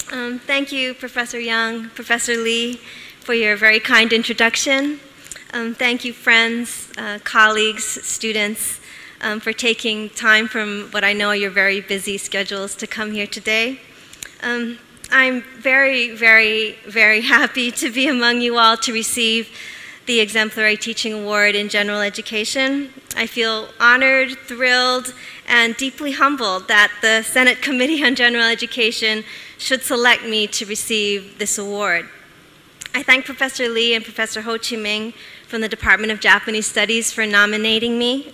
Thank you, Professor Young, Professor Lee, for your very kind introduction. Thank you, friends, colleagues, students, for taking time from what I know are your very busy schedules to come here today. I'm very, very, very happy to be among you all to receive the Exemplary Teaching Award in General Education. I feel honored, thrilled, and deeply humbled that the Senate Committee on General Education should select me to receive this award. I thank Professor Lee and Professor Ho Chi Ming from the Department of Japanese Studies for nominating me.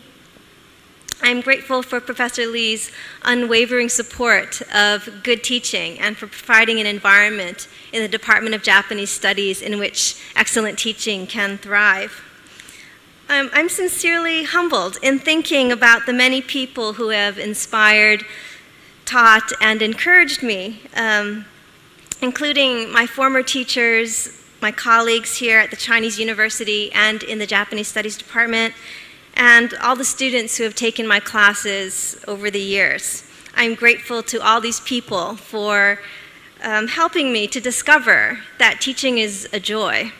I'm grateful for Professor Lee's unwavering support of good teaching and for providing an environment in the Department of Japanese Studies in which excellent teaching can thrive. I'm sincerely humbled in thinking about the many people who have inspired, taught, and encouraged me, including my former teachers, my colleagues here at the Chinese University and in the Japanese Studies Department, and all the students who have taken my classes over the years. I'm grateful to all these people for helping me to discover that teaching is a joy.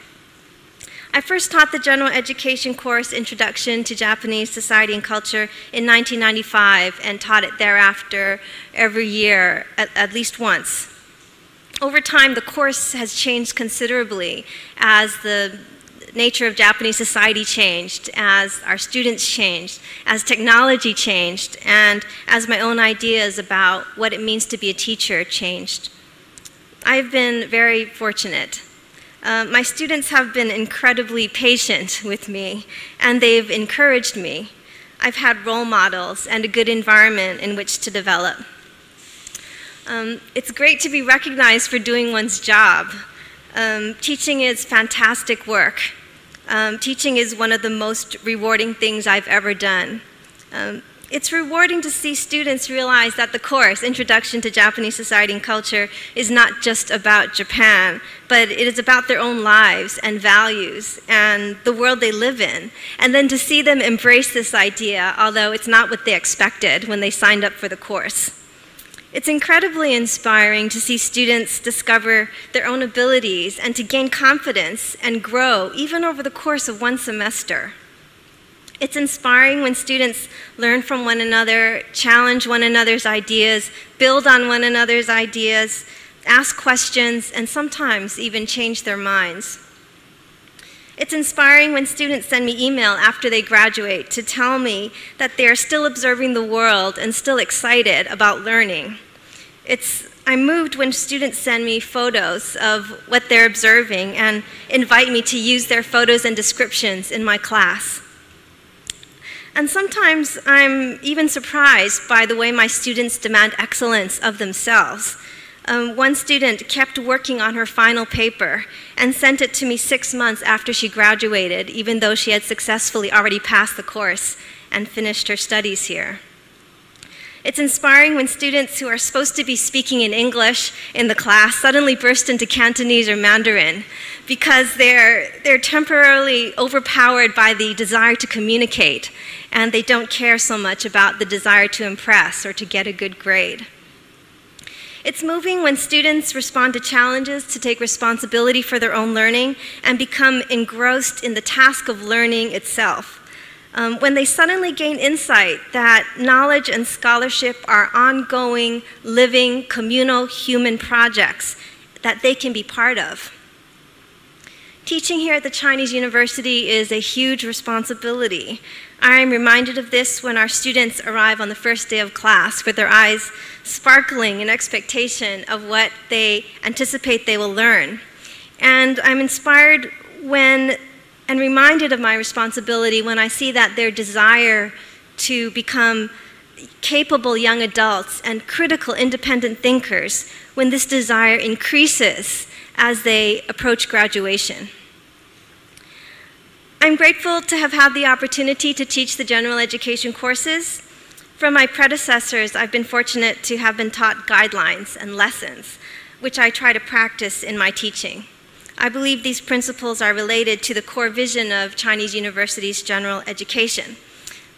I first taught the general education course Introduction to Japanese Society and Culture in 1995 and taught it thereafter every year at least once. Over time, the course has changed considerably as the nature of Japanese society changed, as our students changed, as technology changed, and as my own ideas about what it means to be a teacher changed. I've been very fortunate. My students have been incredibly patient with me, and they've encouraged me. I've had role models and a good environment in which to develop. It's great to be recognized for doing one's job. Teaching is fantastic work. Teaching is one of the most rewarding things I've ever done. It's rewarding to see students realize that the course, Introduction to Japanese Society and Culture, is not just about Japan, but it is about their own lives and values and the world they live in. And then to see them embrace this idea, although it's not what they expected when they signed up for the course. It's incredibly inspiring to see students discover their own abilities and to gain confidence and grow even over the course of one semester. It's inspiring when students learn from one another, challenge one another's ideas, build on one another's ideas, ask questions, and sometimes even change their minds. It's inspiring when students send me email after they graduate to tell me that they are still observing the world and still excited about learning. I'm moved when students send me photos of what they're observing and invite me to use their photos and descriptions in my class. And sometimes I'm even surprised by the way my students demand excellence of themselves. One student kept working on her final paper and sent it to me 6 months after she graduated, even though she had successfully already passed the course and finished her studies here. It's inspiring when students who are supposed to be speaking in English in the class suddenly burst into Cantonese or Mandarin because they're temporarily overpowered by the desire to communicate, and they don't care so much about the desire to impress or to get a good grade. It's moving when students respond to challenges to take responsibility for their own learning and become engrossed in the task of learning itself. When they suddenly gain insight that knowledge and scholarship are ongoing, living, communal human projects that they can be part of. Teaching here at the Chinese University is a huge responsibility. I'm reminded of this when our students arrive on the first day of class with their eyes sparkling in expectation of what they anticipate they will learn. And I'm inspired and reminded of my responsibility when I see that their desire to become capable young adults and critical independent thinkers, when this desire increases as they approach graduation. I'm grateful to have had the opportunity to teach the general education courses. From my predecessors, I've been fortunate to have been taught guidelines and lessons, which I try to practice in my teaching. I believe these principles are related to the core vision of Chinese University's general education.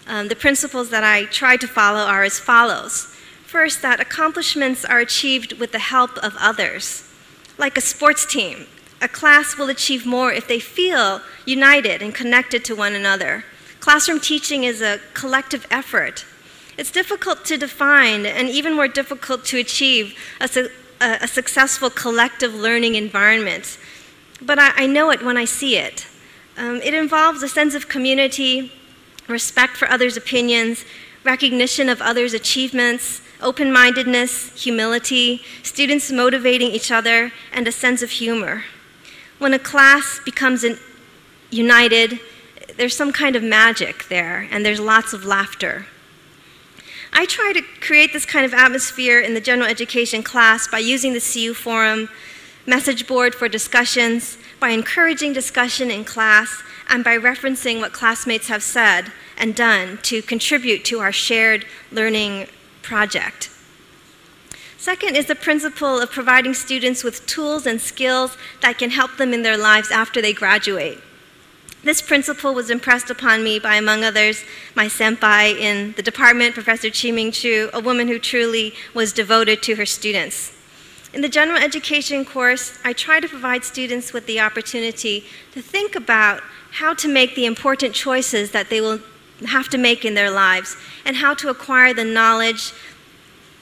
The principles that I try to follow are as follows. First, that accomplishments are achieved with the help of others. Like a sports team, a class will achieve more if they feel united and connected to one another. Classroom teaching is a collective effort. It's difficult to define and even more difficult to achieve a successful collective learning environment. But I know it when I see it. It involves a sense of community, respect for others' opinions, recognition of others' achievements, open-mindedness, humility, students motivating each other, and a sense of humor. When a class becomes united, there's some kind of magic there, and there's lots of laughter. I try to create this kind of atmosphere in the general education class by using the CU forum, message board for discussions, by encouraging discussion in class, and by referencing what classmates have said and done to contribute to our shared learning project. Second is the principle of providing students with tools and skills that can help them in their lives after they graduate. This principle was impressed upon me by, among others, my senpai in the department, Professor Chi-Ming Chu, a woman who truly was devoted to her students. In the general education course, I try to provide students with the opportunity to think about how to make the important choices that they will have to make in their lives and how to acquire the knowledge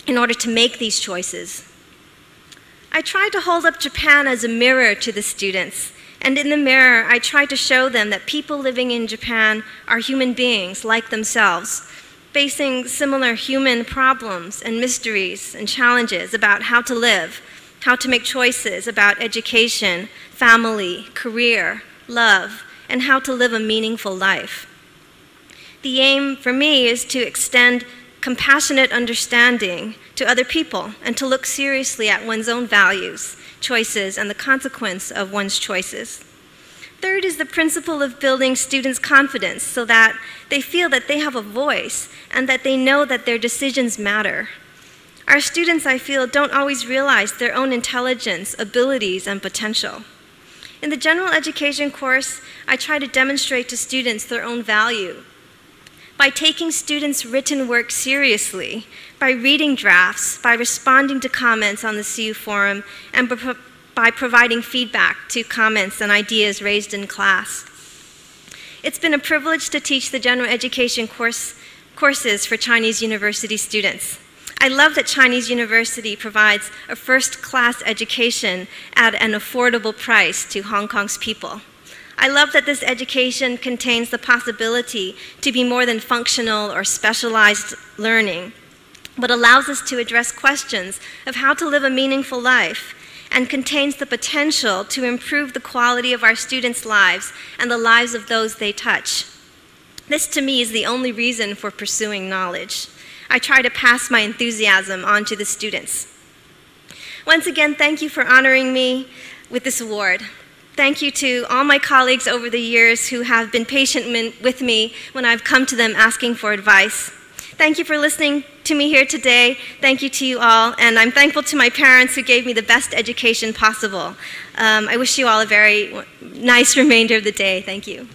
in order to make these choices. I try to hold up Japan as a mirror to the students, and in the mirror, I try to show them that people living in Japan are human beings like themselves, facing similar human problems and mysteries and challenges about how to live, how to make choices about education, family, career, love, and how to live a meaningful life. The aim for me is to extend compassionate understanding to other people and to look seriously at one's own values, choices, and the consequence of one's choices. Third is the principle of building students' confidence so that they feel that they have a voice and that they know that their decisions matter. Our students, I feel, don't always realize their own intelligence, abilities, and potential. In the general education course, I try to demonstrate to students their own value by taking students' written work seriously, by reading drafts, by responding to comments on the CU forum, and by providing feedback to comments and ideas raised in class. It's been a privilege to teach the general education courses for Chinese university students. I love that Chinese university provides a first-class education at an affordable price to Hong Kong's people. I love that this education contains the possibility to be more than functional or specialized learning, but allows us to address questions of how to live a meaningful life, and contains the potential to improve the quality of our students' lives and the lives of those they touch. This, to me, is the only reason for pursuing knowledge. I try to pass my enthusiasm on to the students. Once again, thank you for honoring me with this award. Thank you to all my colleagues over the years who have been patient with me when I've come to them asking for advice. Thank you for listening to me here today. Thank you to you all, and I'm thankful to my parents who gave me the best education possible. I wish you all a very nice remainder of the day. Thank you.